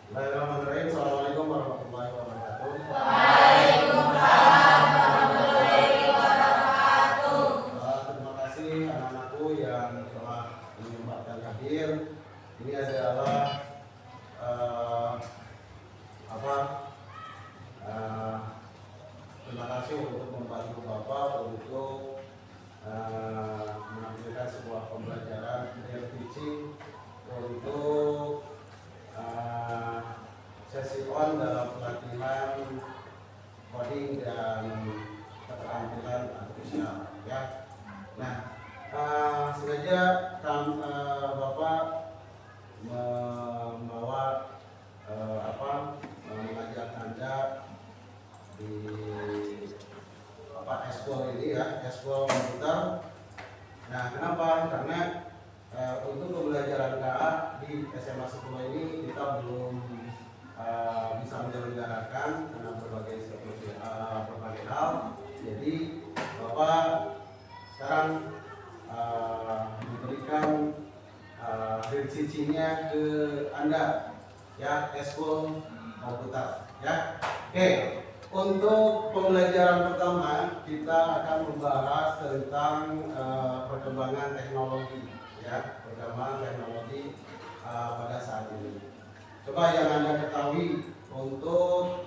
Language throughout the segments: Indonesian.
Bismillahirrahmanirrahim. Assalamualaikum warahmatullahi wabarakatuh. Waalaikumsalam warahmatullahi wabarakatuh. Terima kasih anak-anakku yang telah menyempatkan hadir. Ini adalah terima kasih untuk membantu Bapak untuk menampilkan sebuah pembelajaran real teaching untuk sesi on dalam pelatihan coding dan keterampilan artifisial ya. Nah, sengaja Bapak membawa mengajak Anda di eskul ini ya, eskul komputer. Nah, kenapa? Karena untuk pembelajaran KA di SMA 10 ini kita belum bisa menyelenggarakan karena berbagai hal. Jadi Bapak sekarang memberikan rencicinya ke Anda ya, eskul komputer ya. Oke, untuk pembelajaran pertama kita akan membahas tentang perkembangan teknologi ya, perkembangan teknologi pada saat ini. Coba yang Anda ketahui untuk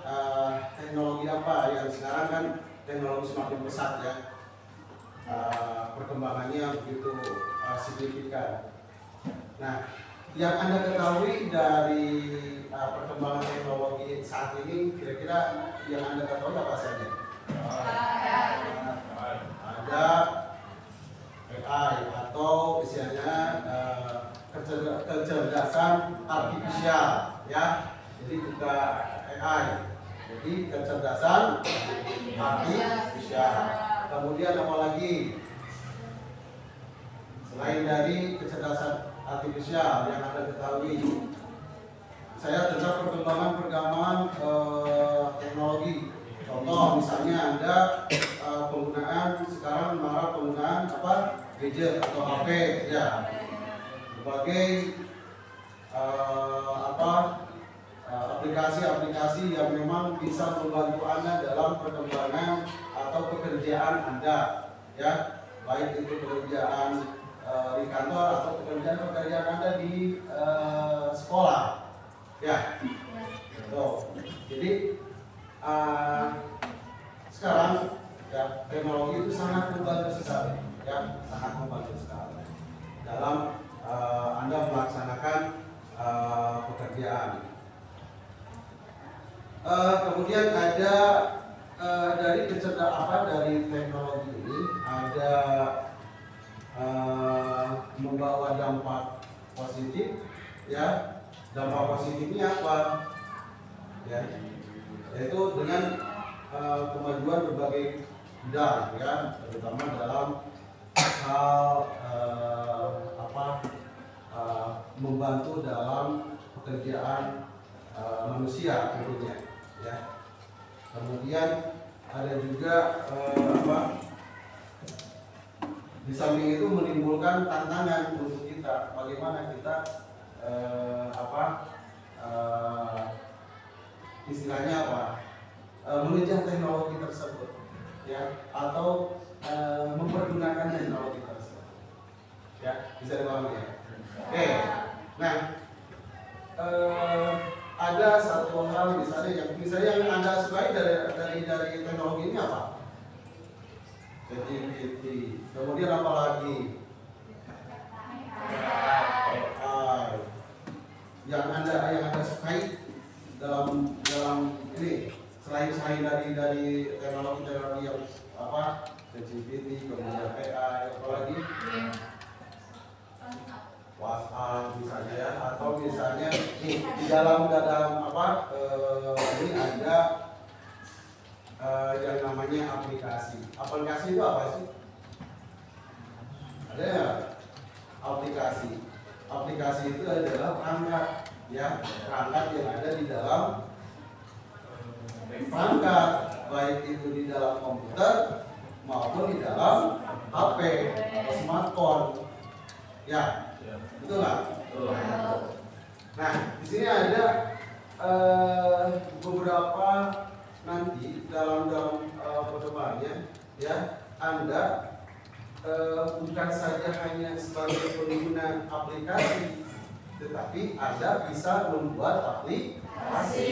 teknologi apa yang sekarang kan teknologi semakin pesat ya, perkembangannya begitu signifikan. Nah, yang Anda ketahui dari perkembangan teknologi saat ini, kira-kira yang Anda ketahui apa saja? Ada AI atau istilahnya kecerdasan artifisial ya. Jadi kita AI, jadi kecerdasan artifisial. Kemudian apa lagi selain dari kecerdasan artifisial yang Anda ketahui? Saya tentang perkembangan teknologi. Contoh misalnya Anda penggunaan sekarang marak penggunaan gadget atau HP ya, berbagai aplikasi-aplikasi yang memang bisa membantu Anda dalam perkembangan atau pekerjaan Anda ya, baik itu pekerjaan di kantor atau pekerjaan Anda di sekolah ya. Jadi sekarang ya, teknologi itu sangat membantu sekali ya, sangat membantu sekali dalam Anda melaksanakan pekerjaan. Kemudian ada dari dari teknologi ini ada membawa dampak positif ya. Dampak positifnya apa ya, yaitu dengan kemajuan berbagai bidang ya, terutama dalam hal membantu dalam pekerjaan manusia tentunya ya. Kemudian ada juga di samping itu menimbulkan tantangan untuk kita, bagaimana kita istilahnya mengejar teknologi tersebut ya, atau mempergunakan teknologi tersebut ya, bisa dipahami ya. Oke, nah ada satu hal misalnya yang Anda sukai dari teknologi ini apa? ChatGPT. Kemudian apa lagi? AI. Yang Anda sukai dalam ini selain dari teknologi yang ChatGPT, kemudian AI, apa lagi? WhatsApp misalnya ya, atau misalnya di dalam ini ada yang namanya aplikasi. Aplikasi itu apa sih? Ada ya? Aplikasi itu adalah perangkat ya, perangkat yang ada di dalam perangkat, baik itu di dalam komputer maupun di dalam HP atau smartphone ya, betul nggak? Nah, di sini ada beberapa nanti dalam perkembangannya ya Anda bukan saja hanya sebagai pengguna aplikasi, tetapi Anda bisa membuat aplikasi.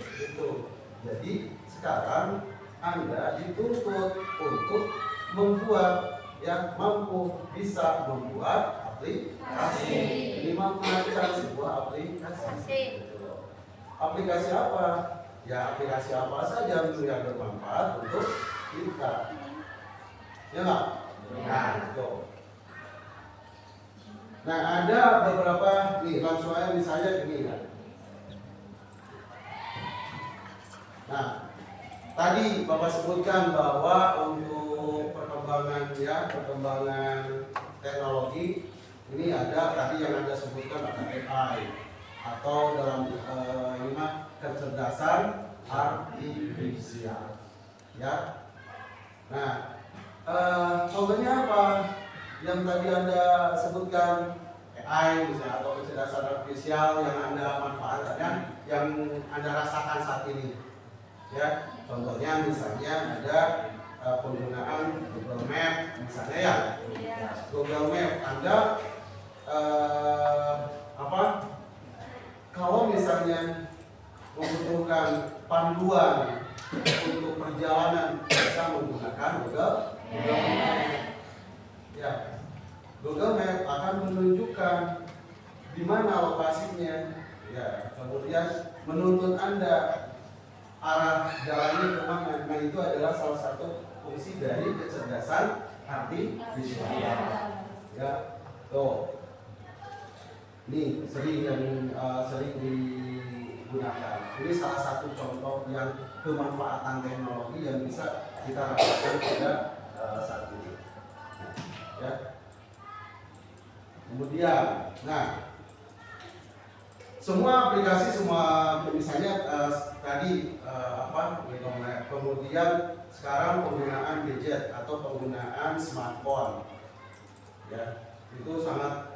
Gitu. Jadi sekarang Anda dituntut untuk membuat yang mampu bisa membuat aplikasi. Minimal merancang sebuah aplikasi. Aplikasi apa? Ya aplikasi apa saja yang bermanfaat untuk kita. Ya nggak? Nah, itu. Nah ada beberapa nih langsung aja misalnya gini kan. Nah tadi Bapak sebutkan bahwa untuk perkembangan teknologi ini ada tadi yang Anda sebutkan ada AI atau dalam ini mah kecerdasan artifisial ya. Nah contohnya apa yang tadi Anda sebutkan AI misalnya atau kecerdasan artifisial yang Anda manfaatkan yang Anda rasakan saat ini ya. Contohnya misalnya ada penggunaan Google Map misalnya ya. Google Map Anda kalau misalnya membutuhkan panduan untuk perjalanan bisa menggunakan Google Map. Ya, Google Map akan menunjukkan di mana lokasinya. Ya, kemudian menuntun Anda arah jalannya kemana. Nah itu adalah salah satu fungsi dari kecerdasan artifisial. Ya, tuh. Ini sering digunakan. Ini salah satu contoh yang kemanfaatan teknologi yang bisa kita lakukan pada saat ini. Ya. Kemudian, nah, semua aplikasi, semua misalnya tadi kemudian sekarang penggunaan gadget atau penggunaan smartphone, ya itu sangat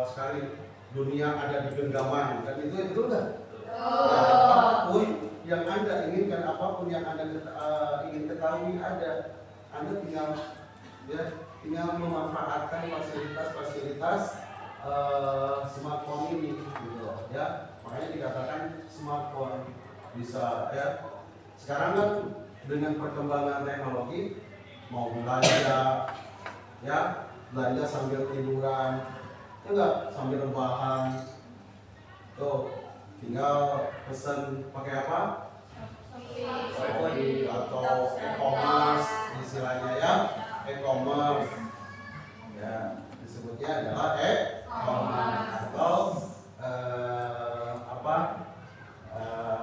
sekali. Dunia ada di genggaman dan itu betul nggak? Ya, apapun yang Anda inginkan, apapun yang Anda ingin ketahui ada, Anda tinggal memanfaatkan fasilitas smartphone ini, gitu ya. Makanya dikatakan smartphone bisa ya. Sekarang kan dengan perkembangan teknologi mau belanja, ya belanja sambil tiduran. Enggak, sambil rebahan tuh tinggal pesen pakai apa? Shopee atau e-commerce istilahnya ya, e-commerce ya disebutnya adalah e-commerce atau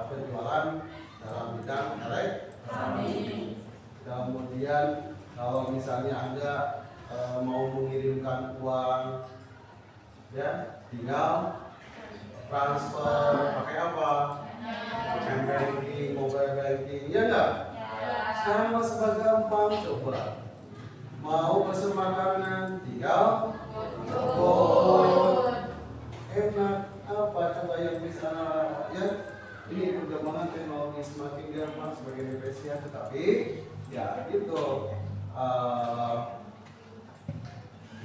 penjualan dalam bidang elektronik. Kemudian kalau misalnya Anda mau mengirimkan uang ya tinggal transfer pakai apa? Banking, mobile banking, ya enggak? Sekarang mah serba gampang, coba mau pesen makanan tinggal enak apa coba yang bisa ya. Ini perkembangan teknologi semakin gampang sebagai Indonesia, tetapi ya gitu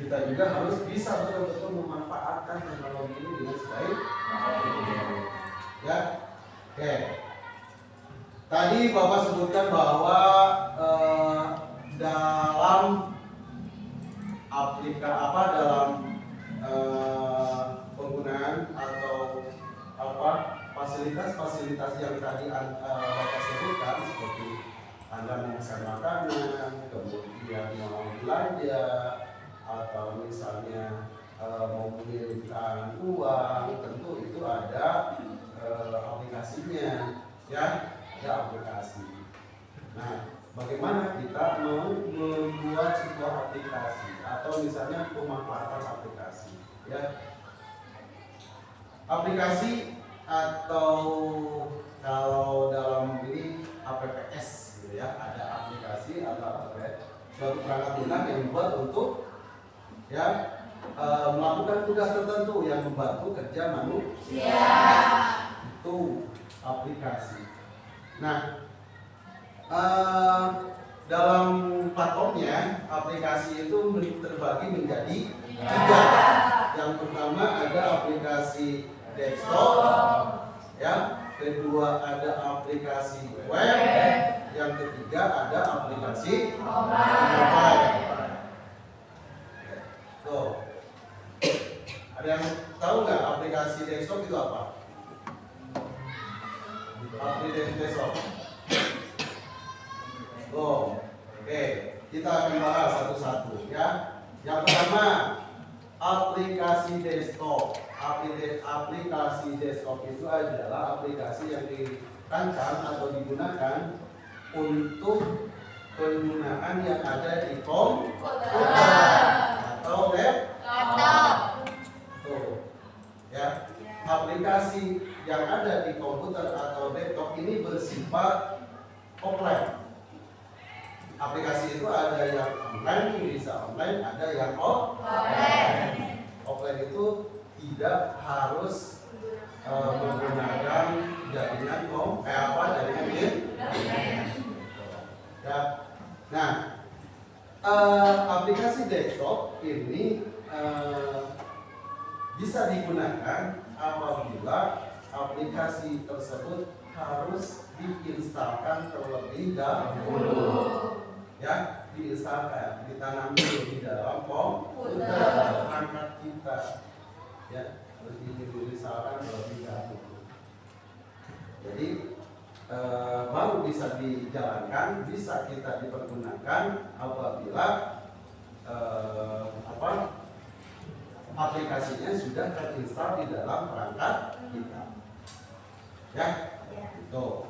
kita juga harus bisa betul-betul memanfaatkan teknologi ini dengan sebaik. Ya, oke. Tadi Bapak sebutkan bahwa dalam penggunaan atau fasilitas yang tadi Bapak sebutkan seperti Anda memesan makanan, kemudian mau belanja atau misalnya mau mengirimkan uang, tentu itu ada aplikasinya, ya, ada aplikasi. Nah, bagaimana kita mau membuat sebuah aplikasi atau misalnya pemanfaatan aplikasi, ya? Aplikasi atau kalau dalam ini APPS, gitu ya, ada aplikasi atau APPS, suatu perangkat lunak yang dibuat untuk ya melakukan tugas tertentu yang membantu kerja manusia. Itu Nah, dalam platformnya aplikasi itu terbagi menjadi 3. Yang pertama ada aplikasi desktop, ya. Kedua ada aplikasi web, yang ketiga ada aplikasi mobile. Tuh, ada yang tahu nggak aplikasi desktop itu apa? Aplikasi desktop. Oh, oke, kita akan bahas satu-satu ya. Yang pertama, aplikasi desktop. Aplikasi desktop itu adalah aplikasi yang dirancang atau digunakan untuk penggunaan yang ada di komputer atau laptop. Tuh, ya. Aplikasi yang ada di komputer atau laptop ini bersifat offline. Aplikasi itu ada yang online, bisa online, ada yang offline. Offline itu tidak harus menggunakan jaringan jaringan internet. Ya. Nah, aplikasi desktop ini bisa digunakan apabila aplikasi tersebut harus diinstalkan terlebih dahulu. Ya, diinstalkan, ditanam dulu di dalam komputer perangkat kita. Ya, harus diinstalkan terlebih dahulu. Jadi baru bisa dijalankan, bisa kita dipergunakan apabila aplikasinya sudah terinstal di dalam perangkat kita. Ya, itu.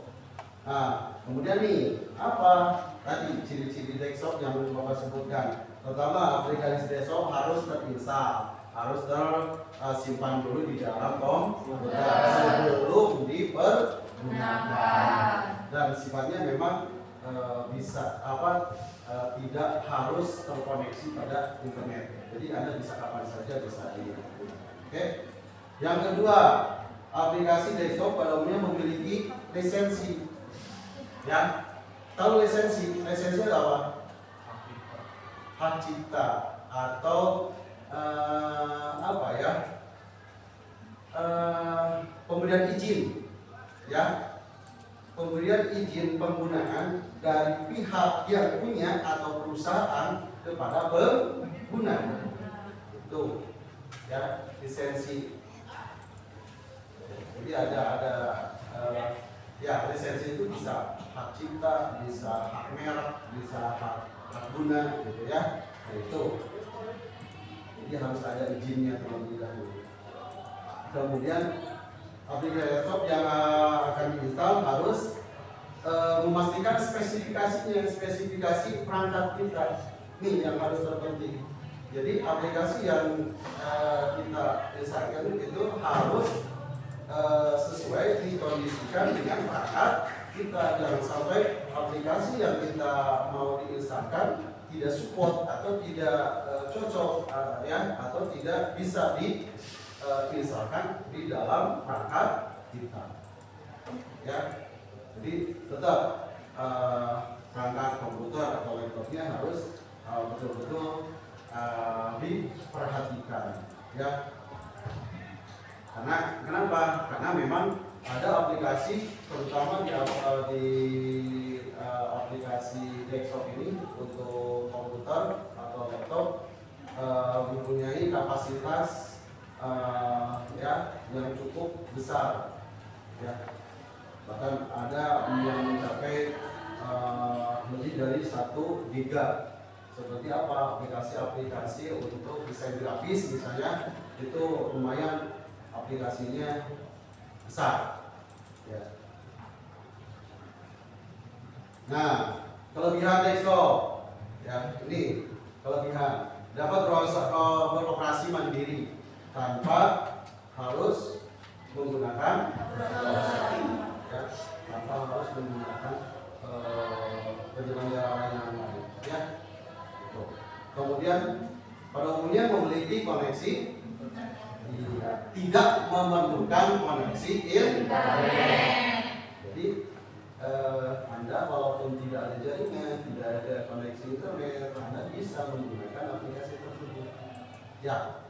Nah, kemudian nih apa tadi ciri-ciri desktop yang Bapak sebutkan? Pertama, aplikasi desktop harus terinstal, harus tersimpan dulu di dalam komputer sebelum dipergunakan. Dan sifatnya memang tidak harus terkoneksi pada internet. Jadi Anda bisa kapan saja bisa digunakan. Oke. Yang kedua, aplikasi desktop pada umumnya memiliki lisensi. Ya, tahu lisensi? Lisensi apa? Hak cipta atau pemberian izin, ya, pemberian izin penggunaan dari pihak yang punya atau perusahaan kepada pengguna. Itu, ya, lisensi. Jadi ya, lisensi itu bisa hak cipta, bisa hak merek, bisa hak guna, gitu ya. Nah, itu. Jadi harus ada izinnya terlebih dahulu. Kemudian aplikasi desktop yang akan diinstal harus memastikan spesifikasi perangkat kita. Ini yang harus terpenting. Jadi aplikasi yang kita instalkan itu harus sesuai dikondisikan dengan perangkat kita. Jangan sampai aplikasi yang kita mau diinstalkan tidak support atau tidak cocok atau tidak bisa diinstalkan di dalam perangkat kita. Ya, jadi tetap perangkat komputer atau laptopnya harus betul-betul diperhatikan. Ya. Kenapa? Karena memang ada aplikasi, terutama di aplikasi desktop ini untuk komputer atau laptop mempunyai kapasitas yang cukup besar. Ya. Bahkan ada yang mencapai lebih dari 1 giga. Seperti apa? Aplikasi-aplikasi untuk desain grafis misalnya, itu lumayan aplikasinya besar. Ya. Nah, kelebihan desktop, ya, ini kelebihan dapat beroperasi mandiri tanpa harus menggunakan ya, tanpa harus menggunakan penyelenggara yang lain. Ya. Kemudian pada umumnya memiliki koneksi, tidak memerlukan koneksi internet. Jadi internet, Anda bisa menggunakan aplikasi tersebut. Ya.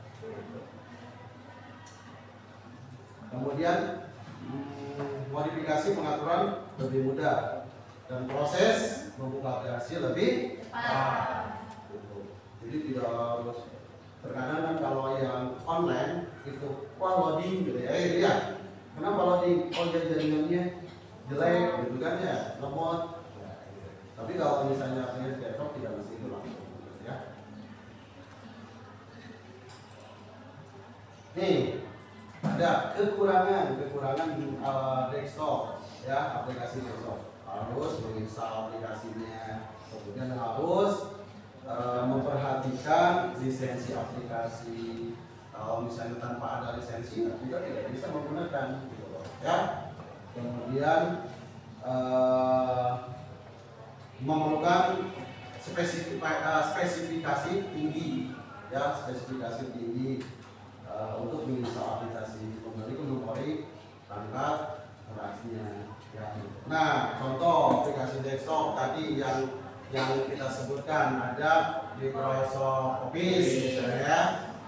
Kemudian modifikasi pengaturan lebih mudah dan proses membuka aplikasi lebih cepat. Jadi tidak harus, terkadang kan kalau yang online itu loading gitu ya, ya. Kenapa loading? Oh ya jaringannya jelek gitu kan ya, lemot. Ya, gitu. Tapi kalau misalnya aplikasi desktop tidak mesti itu langsung gitu ya. Nih ada kekurangan desktop ya, aplikasi desktop harus menginstal aplikasinya, kemudian harus memperhatikan lisensi aplikasi. Kalau misalnya tanpa ada lisensi juga tidak bisa menggunakan gitu loh, ya. Kemudian memerlukan spesifikasi tinggi ya, spesifikasi tinggi untuk menginstal aplikasi, memori perangkat operasinya ya. Nah, contoh aplikasi desktop tadi yang kita sebutkan ada Microsoft Office misalnya ya.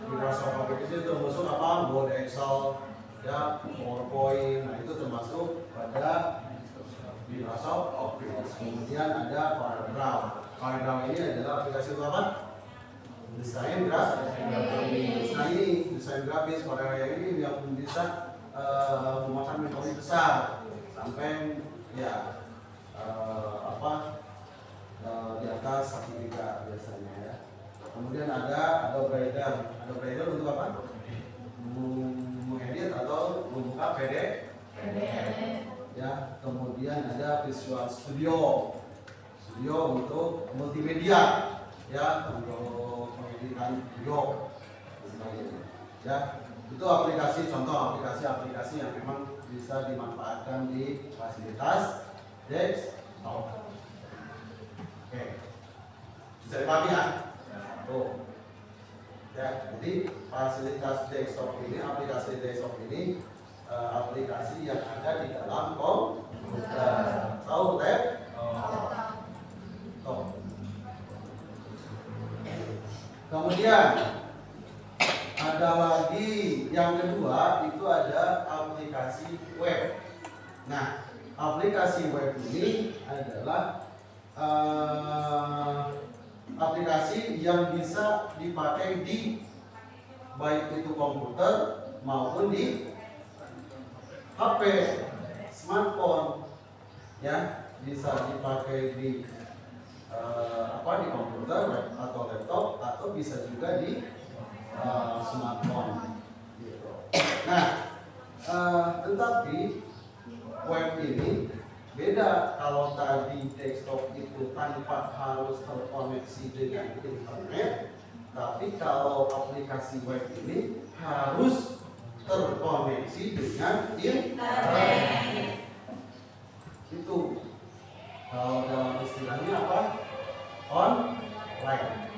Microsoft Office itu termasuk apa? Word, Excel, ya, PowerPoint. Nah, itu termasuk pada Microsoft Office. Kemudian ada Paragraph. Paragraph ini adalah aplikasi untuk apa? Desain grafis. Paragraph ini yang bisa memakan memori besar sampai ya di atas 1 giga biasanya ya. Kemudian ada Adobe Reader. Adobe Reader untuk apa? Mengedit atau membuka PDF. Ya. Kemudian ada Visual Studio. Studio untuk multimedia ya, untuk mengeditkan video ya. Itu contoh aplikasi yang memang bisa dimanfaatkan di fasilitas desktop. Oke, bisa dipahami ya? Tuh. Ya, jadi fasilitas desktop ini, aplikasi desktop ini aplikasi yang ada di dalam komputer. Tahu laptop? Kemudian ada lagi yang kedua, itu ada aplikasi web. Nah, aplikasi web ini adalah aplikasi yang bisa dipakai di baik itu komputer maupun di HP, smartphone, ya, bisa dipakai di di komputer atau laptop, atau bisa juga di smartphone. Gitu. Nah, tetapi web ini beda. Kalau tadi desktop itu tanpa harus terkoneksi dengan internet, tapi kalau aplikasi web ini harus terkoneksi dengan internet. Itu kalau dalam istilahnya apa? Online.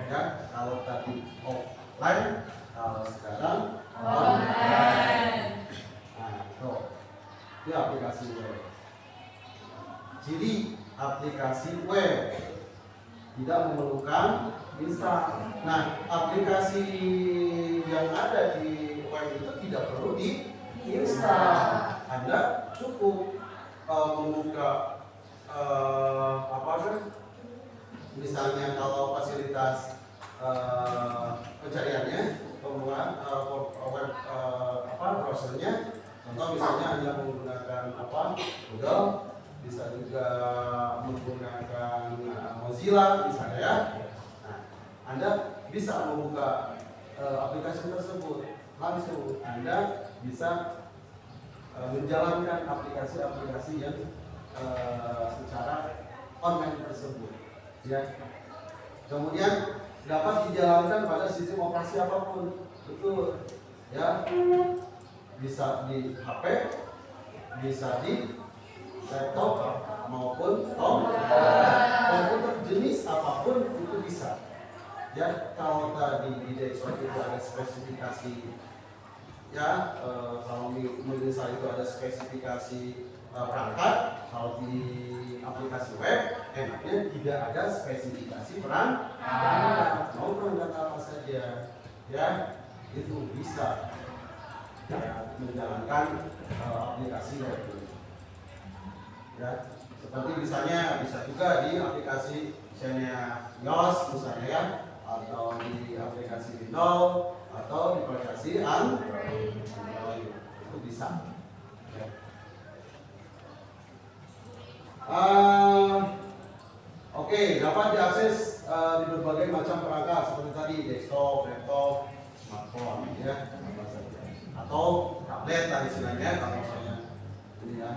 Ya, kalau tadi offline, kalau sekarang online. Nah, itu aplikasi web. Jadi aplikasi web tidak memerlukan install. Nah, aplikasi yang ada di web itu tidak perlu diinstal. Anda cukup membuka misalnya kalau fasilitas pencariannya, pembukaan web browsernya, contoh misalnya Anda menggunakan Google, bisa juga menggunakan Mozilla misalnya ya. Nah, Anda bisa membuka aplikasi tersebut langsung. Anda bisa menjalankan aplikasi-aplikasi yang secara online tersebut ya. Kemudian dapat dijalankan pada sistem operasi apapun, betul ya, bisa di HP, bisa di laptop maupun komputer jenis apapun itu bisa ya. Kalau tadi di desktop itu ada spesifikasi ya kalau di misal itu ada spesifikasi perangkat, kalau di aplikasi web enaknya tidak ada spesifikasi perangkat, mau perangkat apa saja, ya itu bisa ya, menjalankan aplikasi web ini. Ya, seperti misalnya bisa juga di aplikasi misalnya iOS misalnya ya, atau di aplikasi Windows atau di aplikasi Android itu bisa. Ya. Oke, dapat diakses di berbagai macam perangkat seperti tadi desktop, laptop, smartphone, ya, apa saja. Atau tablet tadi istilahnya kalau misalnya ini ya.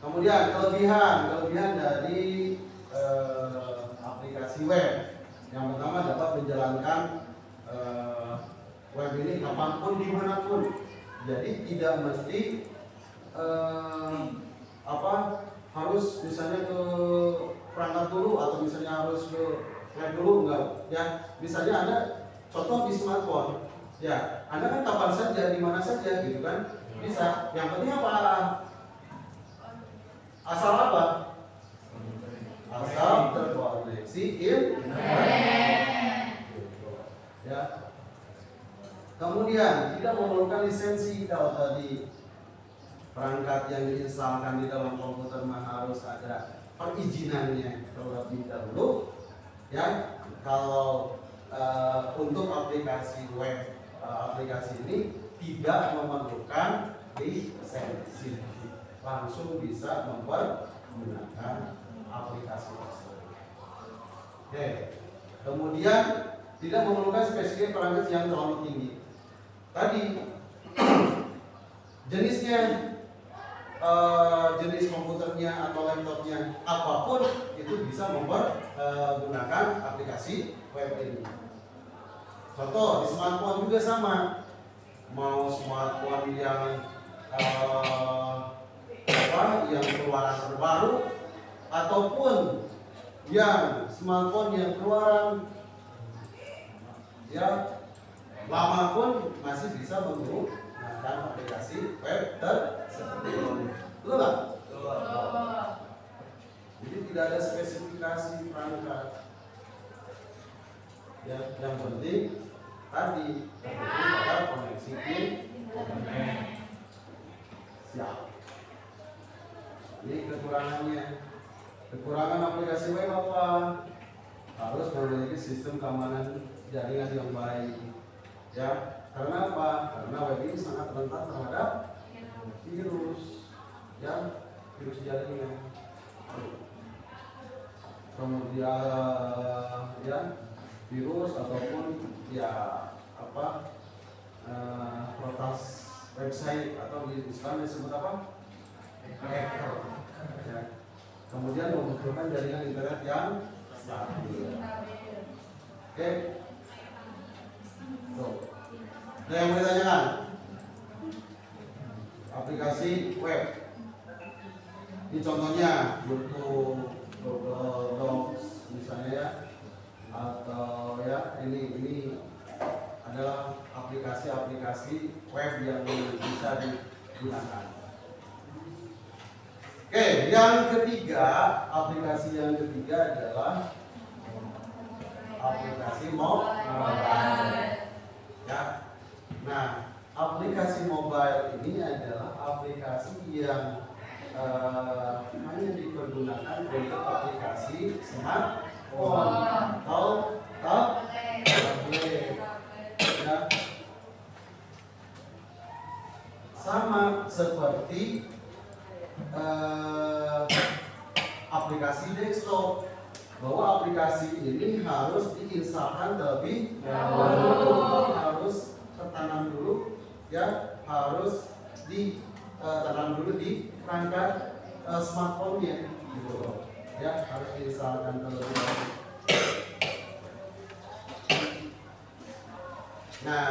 Kemudian kelebihan dari aplikasi web. Yang pertama dapat menjalankan web ini kapanpun dimanapun. Jadi tidak mesti harus misalnya ke perangkat dulu atau misalnya harus ke web dulu, enggak ya. Misalnya Anda contoh di smartphone ya, Anda kan kapan saja di mana saja gitu kan bisa. Yang penting apa? Asal apa? Asal terkoneksi internet. Ya. Kemudian tidak memerlukan lisensi. Kalau tadi perangkat yang diinstalkan di dalam komputer harus ada perizinannya terlebih dahulu. Ya, kalau untuk aplikasi web, aplikasi ini tidak memerlukan lisensi, langsung bisa menggunakan aplikasi tersebut. Oke. Kemudian tidak memerlukan spesifikasi perangkat yang terlalu tinggi. Tadi jenisnya, jenis komputernya atau laptopnya apapun itu bisa menggunakan aplikasi web ini. Contoh di smartphone juga sama. Mau smartphone yang yang keluaran terbaru ataupun yang smartphone yang keluaran ya lama pun masih bisa menggunakan aplikasi web tersebut. Betul nggak? Jadi tidak ada spesifikasi perangkat. Ya, yang penting tadi pada koneksi internet. Siap. Ini kekurangannya. Kekurangan aplikasi web apa? Harus memiliki sistem keamanan jaringan yang baik. Ya, karena apa? Karena web ini sangat rentan terhadap virus, ya, virus jaringan. Kemudian ya, virus ataupun ya protas website atau di Islam disebut apa? Hacker. Ya. Kemudian membutuhkan jaringan internet yang stabil. Oke. Tuh. Ada yang mau ditanyakan? Aplikasi web. Ini contohnya YouTube, Google Docs misalnya ya, atau ya ini adalah aplikasi-aplikasi web yang bisa digunakan. Oke, yang ketiga, aplikasi yang ketiga adalah aplikasi mobile. Ya. Nah, aplikasi mobile ini adalah aplikasi yang hanya dipergunakan untuk aplikasi smartphone atau tablet. Ya. Sama seperti aplikasi desktop, bahwa aplikasi ini harus diinstalkan terlebih dahulu, harus tertanam dulu, ya, harus ditanam dulu di perangkat smartphone-nya, gitu, ya, harus diinstalkan terlebih dahulu. Nah,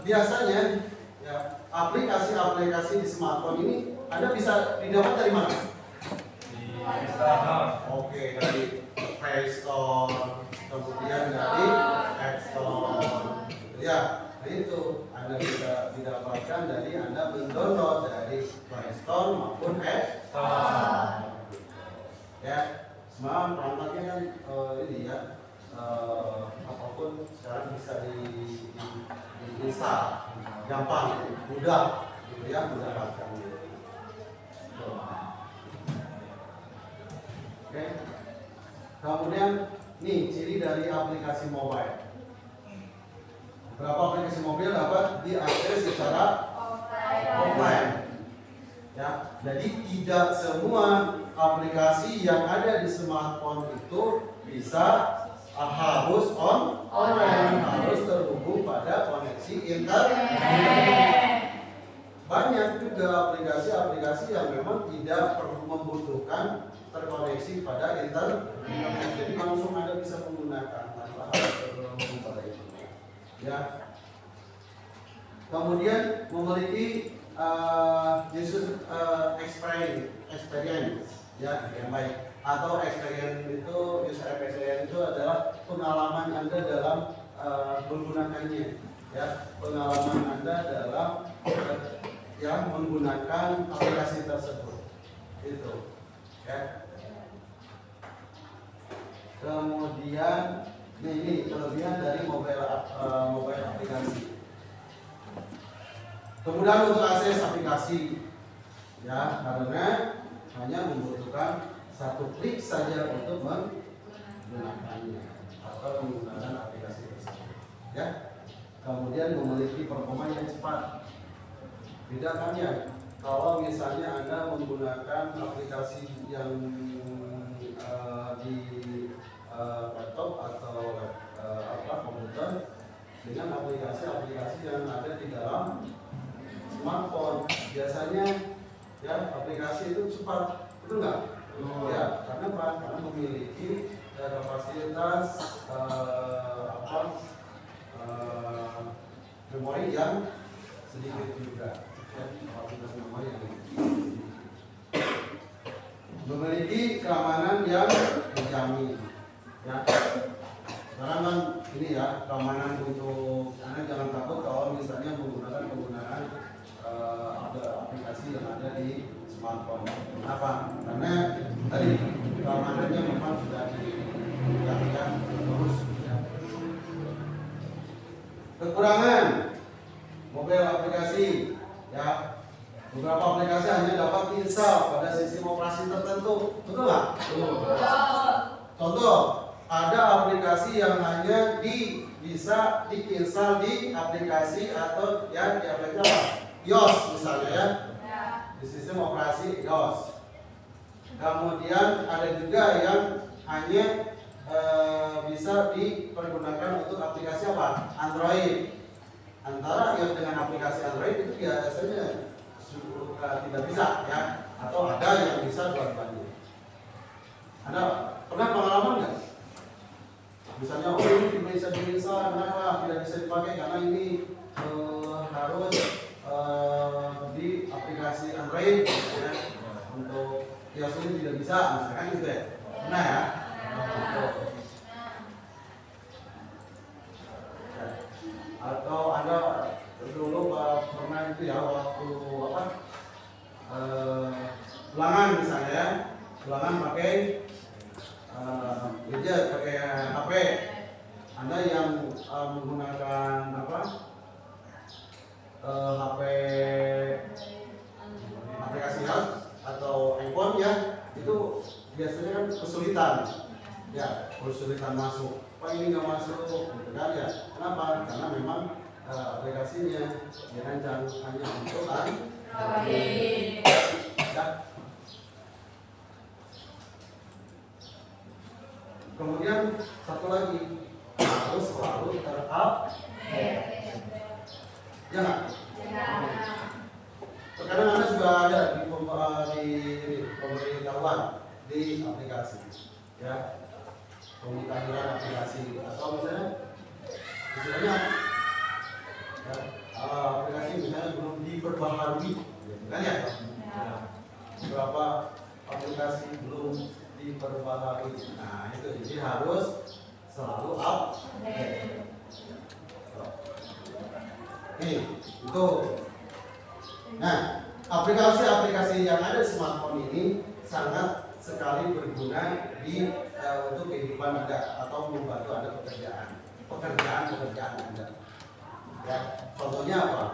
biasanya ya aplikasi-aplikasi di smartphone ini Anda bisa didapat dari mana? Oke, dari Play Store, kemudian dari App Store, ya. Nah itu Anda bisa didapatkan dari Anda mendownload dari Play Store maupun App Store. Ya, semua perangkatnya kan ini ya, apapun sekarang bisa diinstal, gampang, mudah, gitu ya, mendapatkan. Oke. Kemudian nih ciri dari aplikasi mobile. Beberapa aplikasi mobil dapat diakses secara offline. Ya, jadi tidak semua aplikasi yang ada di smartphone itu bisa harus online, harus terhubung pada koneksi internet. Banyak juga aplikasi-aplikasi yang memang tidak perlu membutuhkan terkoneksi pada internet. Jadi langsung Anda bisa menggunakan tanpa harus terhubung pada itu. Ya. Kemudian memiliki user experience ya yang baik, atau experience itu user experience itu adalah pengalaman Anda dalam menggunakannya, ya, pengalaman Anda dalam yang menggunakan aplikasi tersebut itu ya. Kemudian ini kelebihan dari mobile aplikasi. Kemudian untuk akses aplikasi, ya, karena hanya membutuhkan satu klik saja untuk menggunakannya atau menggunakan aplikasi tersebut, ya. Kemudian memiliki performa yang cepat. Beda kan ya, kalau misalnya Anda menggunakan aplikasi yang di laptop atau komputer dengan aplikasi-aplikasi yang ada di dalam smartphone, biasanya ya aplikasi itu cepat, betul nggak? Ya, karena apa? Karena memiliki kapasitas memori yang sedikit juga. Kapasitas memori yang memiliki keamanan yang dijamin. Ya, sekarang kan ini ya, keamanan untuk Anda jangan takut kalau misalnya menggunakan aplikasi yang ada di smartphone. Kenapa? Karena tadi keamanannya memang sudah dijamin terus. Ya. Kekurangan mobile aplikasi, ya, beberapa aplikasi hanya dapat diinstal pada sistem operasi tertentu, betul nggak? Contoh, ada aplikasi yang hanya bisa diinstal di aplikasi atau ya di aplikasi iOS misalnya ya, di sistem operasi iOS. Kemudian ada juga yang hanya bisa dipergunakan untuk aplikasi apa? Android. Antara iOS dengan aplikasi Android itu biasanya tidak bisa ya, atau ada yang bisa dua-duanya. Anda pernah pengalaman nggak? Misalnya, oh ini bisa diinstal, kenapa tidak bisa dipakai? Karena ini harus di aplikasi Android, ya. Untuk iOS ini tidak bisa, misalkan gitu ya. Pernah ya? Atau Anda dulu pernah itu ya, waktu apa? Ulangan misalnya ya, ulangan pakai gadget, pakai HP. Anda yang menggunakan apa? HP aplikasi atau handphone ya, itu biasanya kan kesulitan, ya, kesulitan masuk. Pak ini nggak masuk, gitu kan ya? Kenapa? Karena memang aplikasinya dirancang hanya untuk Android. Ya. Kemudian satu lagi, harus selalu terupdate. Ya nggak? Terkadang Anda sudah ada di pemberitahuan di aplikasi, ya, pemutahiran aplikasi atau misalnya ya, aplikasi misalnya belum diperbaharui, gitu kan ya? Beberapa aplikasi belum diperbaharui. Nah itu jadi harus selalu update. Nih, itu. Nah, aplikasi-aplikasi yang ada di smartphone ini sangat sekali berguna untuk kehidupan Anda atau membantu Anda pekerjaan Anda. Ya, contohnya apa?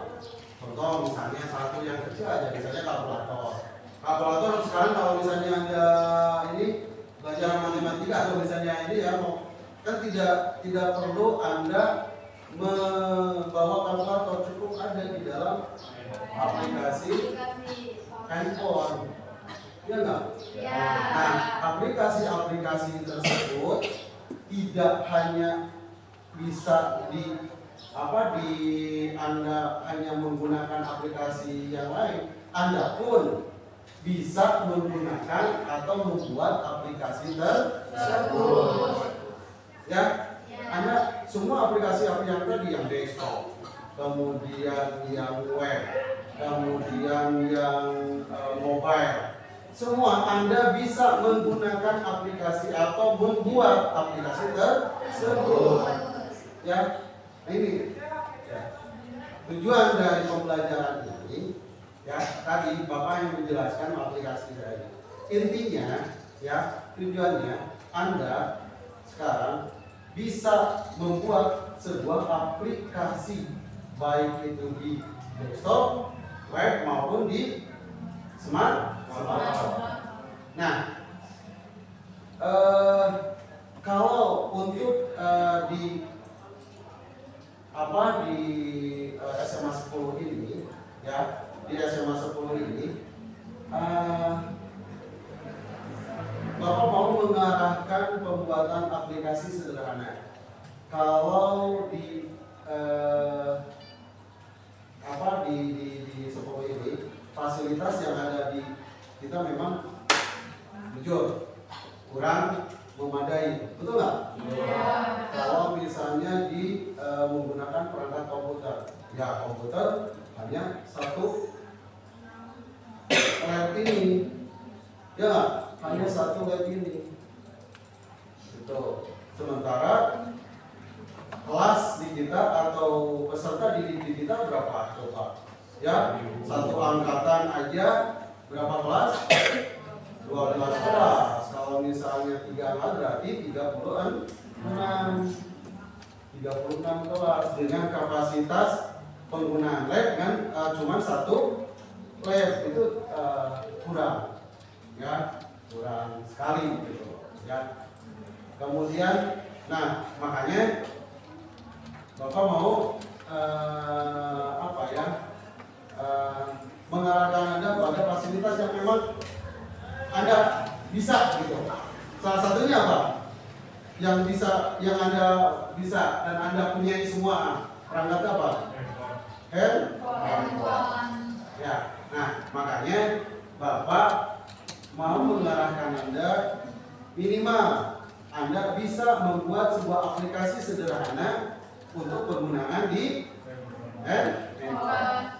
Contoh misalnya satu yang kecil aja, misalnya kalkulator. Kalkulator sekarang kalau misalnya Anda ini belajar matematika atau misalnya ini ya, kan tidak perlu Anda membawa kalkulator, cukup ada di dalam aplikasi handphone. Ya enggak? Ya. Nah, aplikasi-aplikasi tersebut tidak hanya bisa Anda hanya menggunakan aplikasi yang lain, Anda pun bisa menggunakan atau membuat aplikasi tersebut. Ya, Anda semua aplikasi yang tadi, yang desktop, kemudian yang web, kemudian yang mobile, semua Anda bisa menggunakan aplikasi atau membuat aplikasi tersebut. Ya, ini ya. Tujuan dari pembelajaran ini, ya tadi Bapak yang menjelaskan aplikasi tadi. Intinya, ya tujuannya Anda sekarang bisa membuat sebuah aplikasi, baik itu di desktop, web maupun di smartphone. Nah, kalau untuk di SMA 10 ini, ya di SMA 10 ini, Bapak mau mengarahkan pembuatan aplikasi sederhana. Kalau di 10 ini, fasilitas yang ada di kita memang jujur kurang memadai, betul nggak? Ya. Kalau misalnya menggunakan perangkat komputer, ya komputer hanya satu lab ini, ya nggak? Hanya satu lab ini. Itu. Sementara kelas di kita atau peserta didik di kita berapa? Coba. Ya, satu angkatan aja berapa kelas? 12 kelas. Kalau misalnya 3 kelas berarti 36 kelas dengan kapasitas penggunaan lab kan cuma satu lab, itu kurang, ya kurang sekali gitu ya. Kemudian, nah makanya Bapak mau mengarahkan Anda pada fasilitas yang memang Anda bisa gitu. Salah satunya apa? Yang Anda bisa dan Anda punyai semua perangkat apa? Handphone. Ya. Nah, makanya Bapak mau mengarahkan Anda minimal Anda bisa membuat sebuah aplikasi sederhana untuk penggunaan di handphone.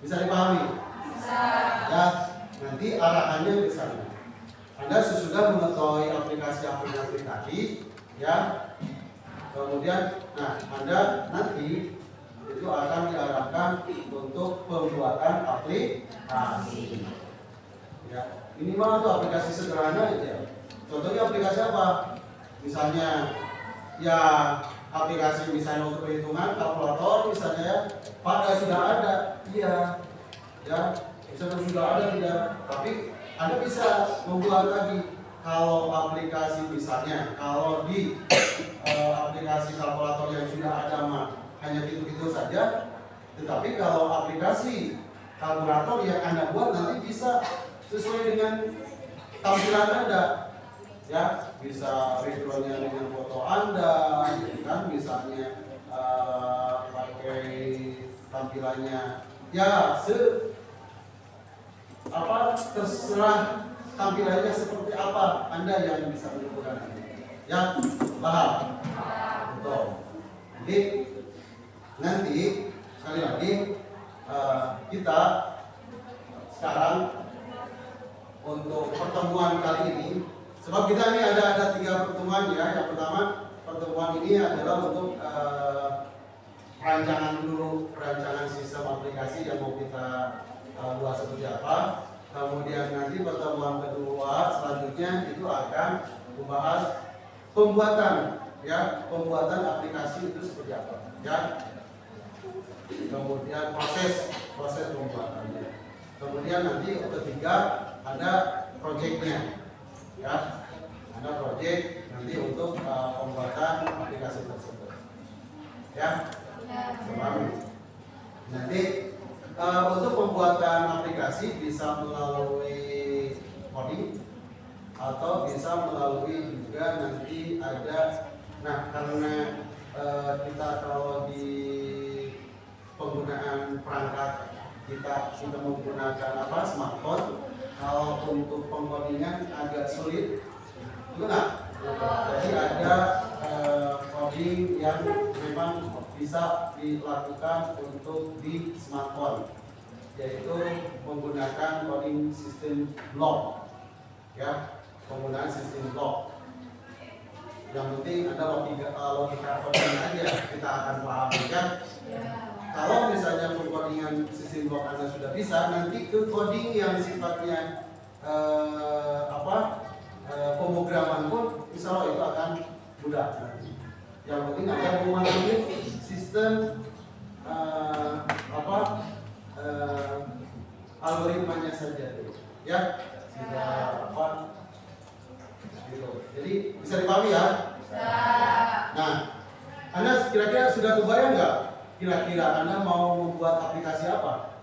Bisa dipahami? Bisa. Ya, nanti arahannya ke sana. Anda sesudah mengetahui aplikasi-aplikasi tadi, ya. Kemudian, nah Anda nanti itu akan diarahkan untuk pembuatan aplikasi. Ya, minimal itu aplikasi sederhana aja. Contohnya aplikasi apa? Misalnya, ya aplikasi misalnya untuk perhitungan, kalkulator misalnya ya. Pada sudah ada, iya, ya. Misalnya sudah ada tidak, tapi Anda bisa membuat lagi. Kalau aplikasi misalnya, kalau di aplikasi kalkulator yang sudah ada hanya gitu-gitu saja. Tetapi kalau aplikasi kalkulator yang Anda buat nanti bisa sesuai dengan tampilan Anda, ya bisa backgroundnya dengan foto Anda, gitu kan? Misalnya pakai tampilannya, ya terserah tampilannya seperti apa, Anda yang bisa menentukan. Ya, paham? Betul. Jadi nanti sekali lagi kita sekarang untuk pertemuan kali ini, sebab kita ini ada 3 pertemuan ya. Yang pertama pertemuan ini adalah untuk perancangan dulu, perancangan sistem aplikasi yang mau kita buat seperti apa. Kemudian nanti pertemuan kedua selanjutnya itu akan membahas pembuatan, ya, pembuatan aplikasi itu seperti apa, ya. Kemudian proses pembuatannya. Kemudian nanti ketiga ada proyeknya, ya, ada proyek nanti untuk pembuatan aplikasi tersebut, ya. Nanti untuk pembuatan aplikasi bisa melalui coding atau bisa melalui juga nanti ada, nah karena kita kalau di penggunaan perangkat kita menggunakan smartphone, kalau untuk pengkodingan agak sulit, benar? Jadi ada coding yang memang bisa dilakukan untuk di smartphone, yaitu menggunakan coding sistem block, ya, penggunaan sistem block. Yang penting ada logika coding aja, kita akan pahami, kan? Kalau misalnya pengkodingan sistem block Anda sudah bisa, nanti ke coding yang sifatnya pemrograman pun insya Allah itu akan mudah nanti. Yang penting Anda memahami sistem algoritmanya saja dulu, ya, tidak gitu. Jadi bisa dipahami, ya? Nah, Anda kira-kira sudah kebayang nggak? Kira-kira Anda mau membuat aplikasi apa?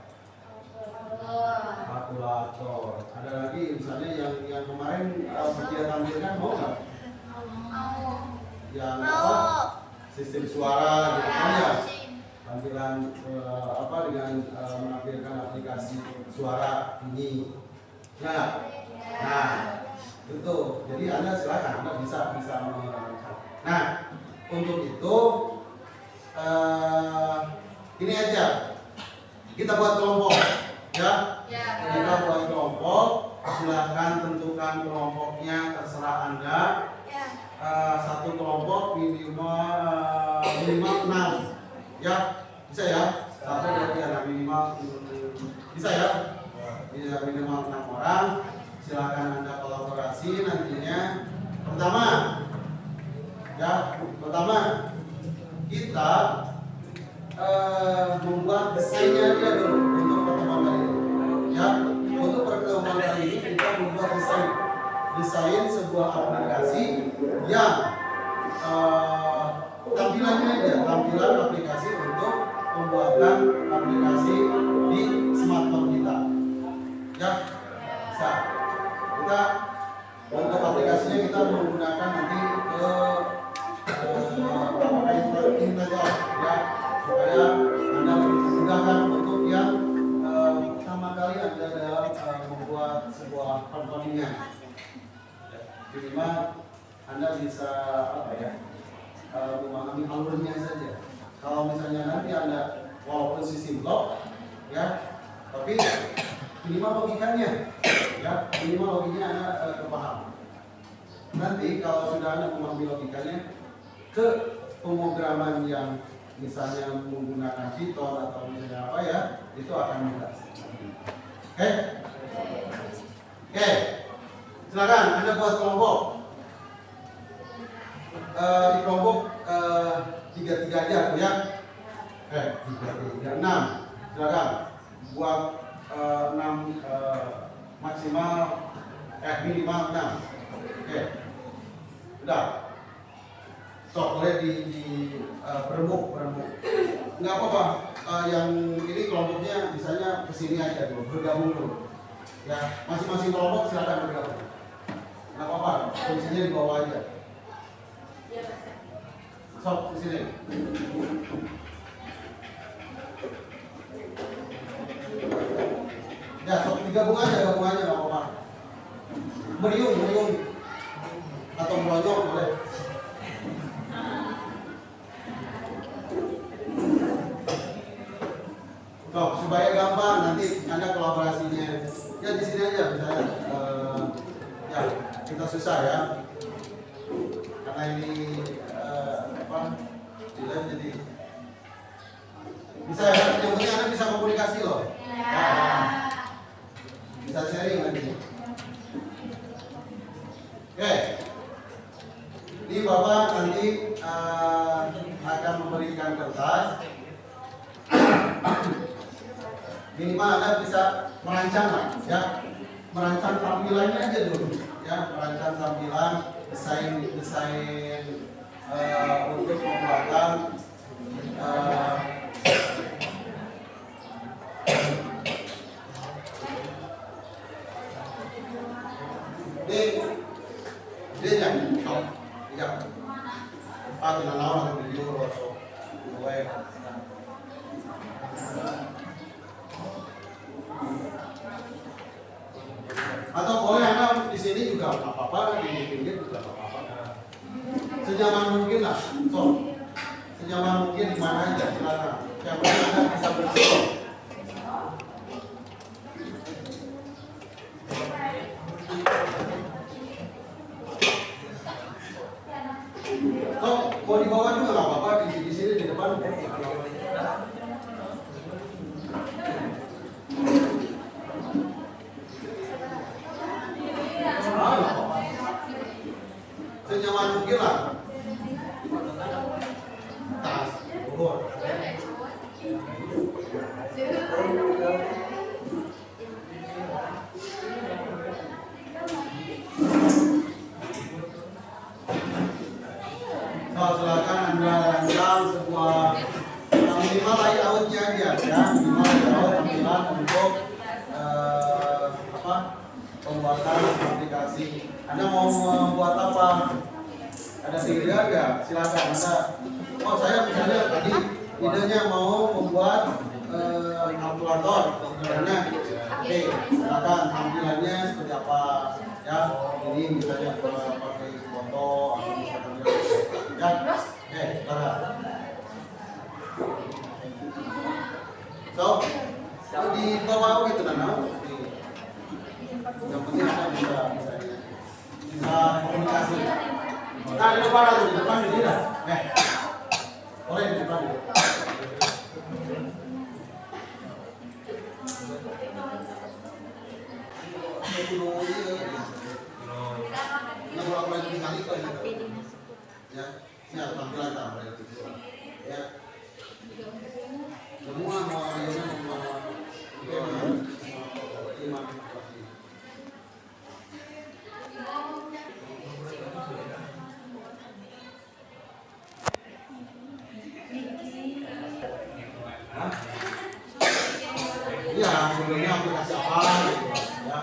Kalkulator. Ada lagi misalnya yang kemarin dia tampilkan, mau nggak? Yang sistem suara gitu kan, ya, tampilan dengan menampilkan aplikasi suara ini. Nah itu. Jadi Anda silakan, Anda bisa melakukan. Nah, untuk itu ini aja, kita buat kelompok, ya. Kita buat kelompok, silakan tentukan kelompoknya, terserah Anda. Satu kelompok minimal 6, ya, bisa ya, satu dari anak minimal bisa ya, minimal 6 orang. Silakan Anda kolaborasi nantinya. Pertama kita membuat desainnya dia dulu untuk pertemuan kali ini, ya. Untuk pertemuan kali ini kita membuat desain sebuah aplikasi yang tampilan aplikasi untuk pembuatan aplikasi di smartphone kita, ya. Bisa kita untuk aplikasinya kita menggunakan nanti integrator, ya, supaya Anda lebih memudahkan untuk yang pertama kali Anda dalam membuat sebuah pertandingan. Minimal Anda bisa memahami alurnya saja. Kalau misalnya nanti Anda walaupun sistem blok, ya, tapi minimal logikanya, ya, minimal logikanya Anda kepaham. Nanti kalau sudah Anda memahami logikanya, ke pemrograman yang misalnya menggunakan Python atau misalnya apa, ya, itu akan mudah. Oke. Silakan Anda buat kelompok. Di kelompok 3 aja tuh, ya. 3, 6. Silakan buat 6 maksimal minimal 6. Oke. Udah. Sok boleh di berembuk. Enggak apa-apa. Yang ini kelompoknya misalnya kesini aja dulu, bergabung dulu. Ya, masing-masing kelompok silakan bergabung. Enggak apa-apa, fungsinya di bawah aja. Sok kesini. Ya, sok gabung aja enggak apa-apa. Meriung atau melonjok boleh. Supaya gampang nanti Anda kolaborasinya. Ya di sini aja misalnya. Ya kita susah, ya. Karena ini jadi Bisa ya, yang penting Anda bisa komunikasi loh. Ya. Bisa sharing nanti. Oke. Ini Bapak nanti akan memberikan kertas. Minimal Anda bisa merancang lah, ya. Merancang tampilannya aja dulu, ya. Merancang tampilan, desain untuk pembuatan dia yang ya atau nanawan di euro so atau boleh Anda di sini juga nggak apa-apa, di pinggir juga nggak apa-apa. Senyaman mungkin lah, so senyaman mungkin di mana aja silakan. Yang penting Anda bisa bersihin. So mau dibawa juga nggak apa-apa, di sini di depan. Senyaman mungkin lah. Tas, bukur. So, silakan Anda rancang sebuah minimal layoutnya aja, ya. Minimal layout tampilan untuk pembuatan aplikasi. Anda mau membuat apa? Ada ide nggak? Silakan Anda. Oh, saya misalnya tadi idenya mau membuat kalkulator, karena oke, silakan tampilannya seperti apa? Ya, ini misalnya pakai foto atau misalkan ya, oke, silakan. So, di bawah gitu Nana. Yang penting Anda bisa komunikasi. Nah, di depan atau di depan ini dah. Boleh di depan. Ya, ini ada tampilan tampilan itu. Ya. Semua mau iya, sebenarnya aplikasi apa gitu, ya.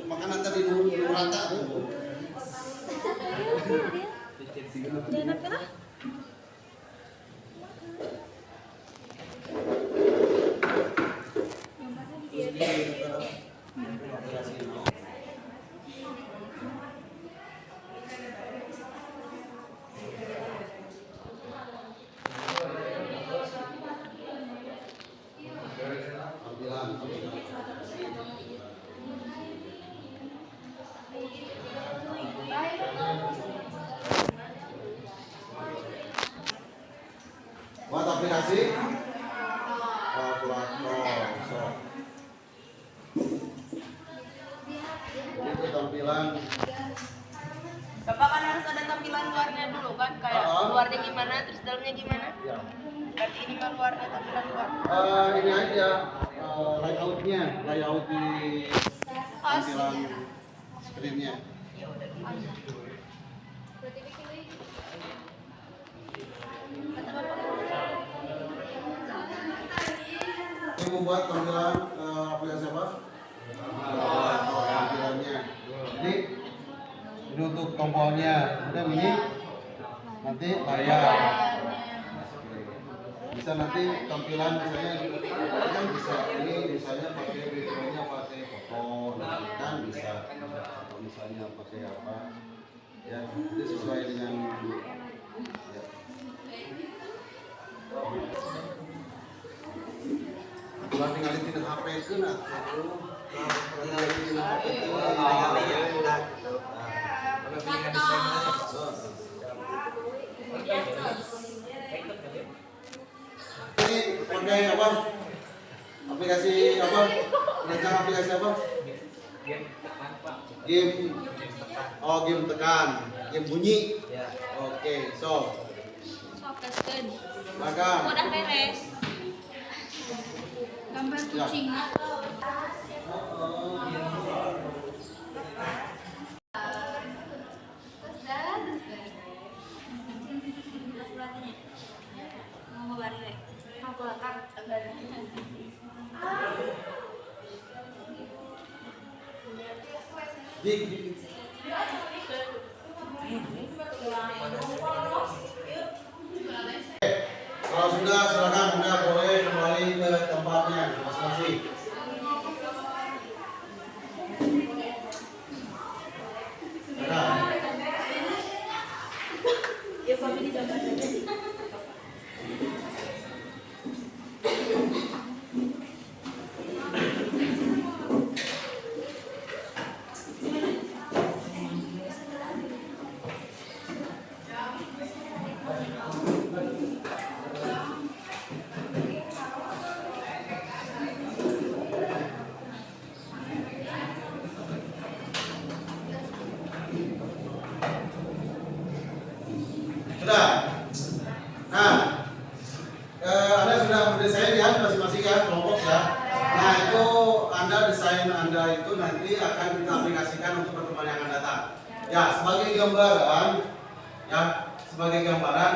Makanan tadi dulu rata tuh. Buat aplikasi kalkulator. Itu tampilan. Bapak kan harus ada tampilan luarnya dulu kan, kayak luarnya gimana, terus dalamnya gimana? Ya. Berarti ini mah luarnya, tampilan luar. Ini aja layoutnya, layout di tampilan screennya. Yang membuat tampilan aplikasi apa? Tampilannya. Jadi ini untuk tombolnya, kemudian ini nanti layar. Bisa nanti tampilan misalnya kan bisa ini misalnya pakai backgroundnya apa misalnya pakai apa ya, itu sesuai dengan ya. Kalau tinggalin HP itu nah, tinggalin HP itu ini pakai apa? Aplikasi apa? Rencana aplikasi apa? Game. Oh, game tekan, game bunyi. Oke, so. Teskeun. Maka. Udah beres. Gambar kucing. Kalau sudah silakan Anda boleh kembali ke tempatnya masing-masing. Sudah. Nah, Anda sudah mendesain ya masing-masing ya kelompok ya. Nah itu Anda desain Anda itu nanti akan kita aplikasikan untuk pertemuan yang akan datang. Ya sebagai gambaran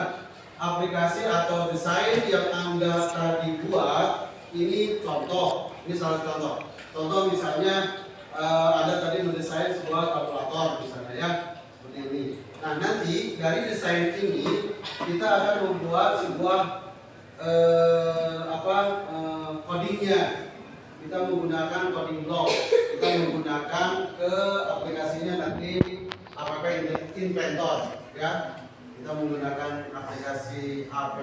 aplikasi atau desain yang Anda tadi buat ini contoh. Ini salah satu contoh. Contoh misalnya Anda tadi mendesain sebuah kalkulator misalnya ya seperti ini. Nah nanti dari desain ini kita akan membuat sebuah codingnya. Kita menggunakan coding block. Kita menggunakan ke aplikasinya nanti app inventor ya. Kita menggunakan aplikasi app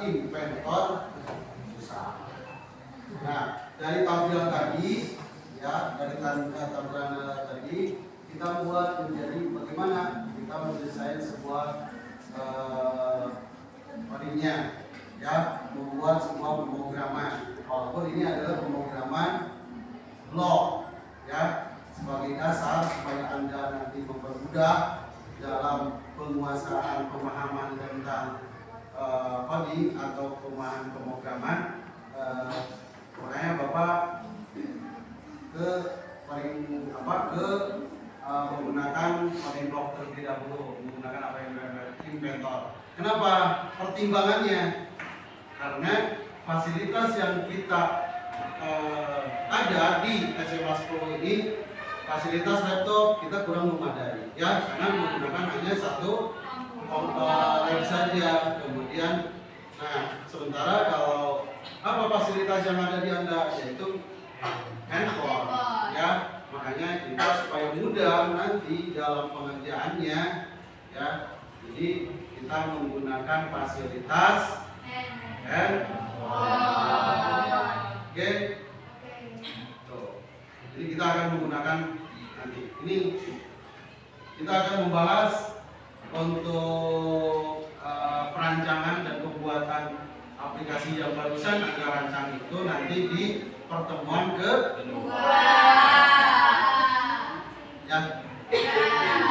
inventor. Nah dari tampilan tadi ya, dari tampilan tadi kita buat menjadi bagaimana kita mendesain sebuah codingnya ya, membuat sebuah pemrograman. Walaupun ini adalah pemrograman blok ya, sebagai dasar supaya Anda nanti mempermudah dalam penguasaan pemahaman tentang coding atau pemahaman pemrograman. Makanya Bapak menggunakan coding block terlebih dahulu, menggunakan apa yang inventor. Kenapa? Pertimbangannya karena fasilitas yang kita ada di SMA 10 ini, fasilitas laptop kita kurang memadai ya, karena menggunakan hanya satu lab saja. Kemudian sementara kalau apa fasilitas yang ada di Anda, yaitu handphone ya, makanya kita supaya mudah nanti dalam pengerjaannya ya, jadi kita menggunakan fasilitas oke. Jadi kita akan menggunakan nanti ini, kita akan membahas untuk perancangan dan pembuatan aplikasi yang barusan Anda rancang itu nanti di pertemuan kedua ya.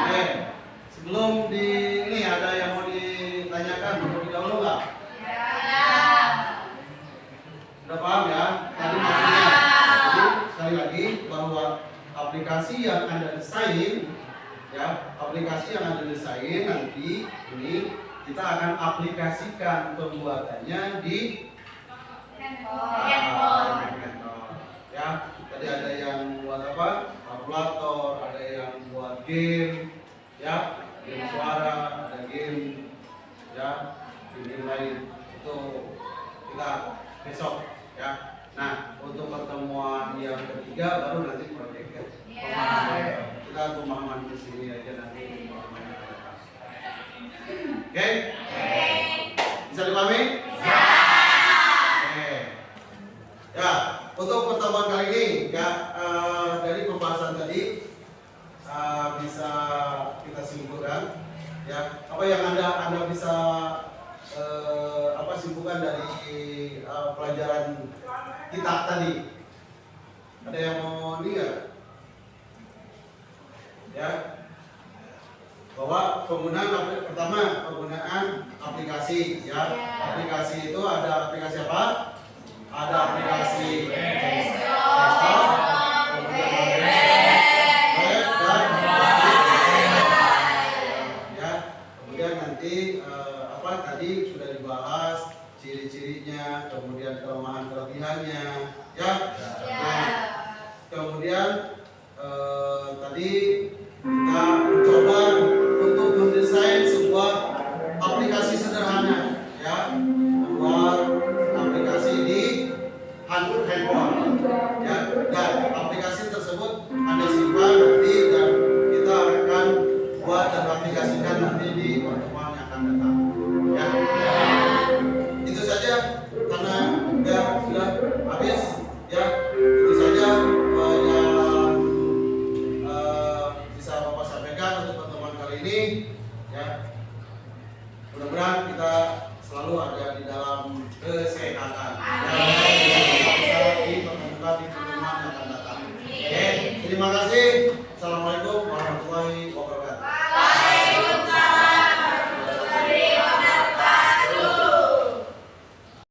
Oke, sebelum ini ada yang mau ditanyakan terlebih dahulu nggak? Sudah paham ya? Tadi maksudnya. Jadi sekali lagi bahwa aplikasi yang Anda desain ya, aplikasi yang Anda desain nanti ini kita akan aplikasikan pembuatannya di handphone. Ya, tadi ada yang buat apa? Kalkulator, ada yang buat game, ya, game suara, ada game, ya, game lain. Itu kita besok, ya. Nah, untuk pertemuan yang ketiga baru nanti proyek. Kita pemahaman di sini aja nanti. Oke? Bisa dipahami? Oke. Ya, untuk pertemuan kali ini ya dari pembahasan tadi bisa kita simpulkan ya apa yang anda bisa simpulkan dari pelajaran kita tadi. Ada yang mau lihat? Ya, bahwa penggunaan aplikasi ya. Aplikasi itu ada aplikasi apa? Ada aplikasi desktop, kemudian web dan ya. Kemudian nanti tadi sudah dibahas ciri-cirinya, kemudian kelemahan kelebihannya ya. Nah, kemudian tadi kita mencoba untuk mendesain sebuah aplikasi sederhana ya, membuat aplikasi di handphone ya, dan aplikasi tersebut Anda simpan nanti dan kita akan buat dan aplikasikan nanti di pertemuan yang akan datang ya. Itu saja karena sudah habis ya. Itu saja yang bisa Bapak sampaikan untuk pertemuan kali ini ya. Mudah-mudahan kita selalu ada di dalam kesehatan dan bisa dipertemukan di pertemuan yang akan datang. Oke, terima kasih.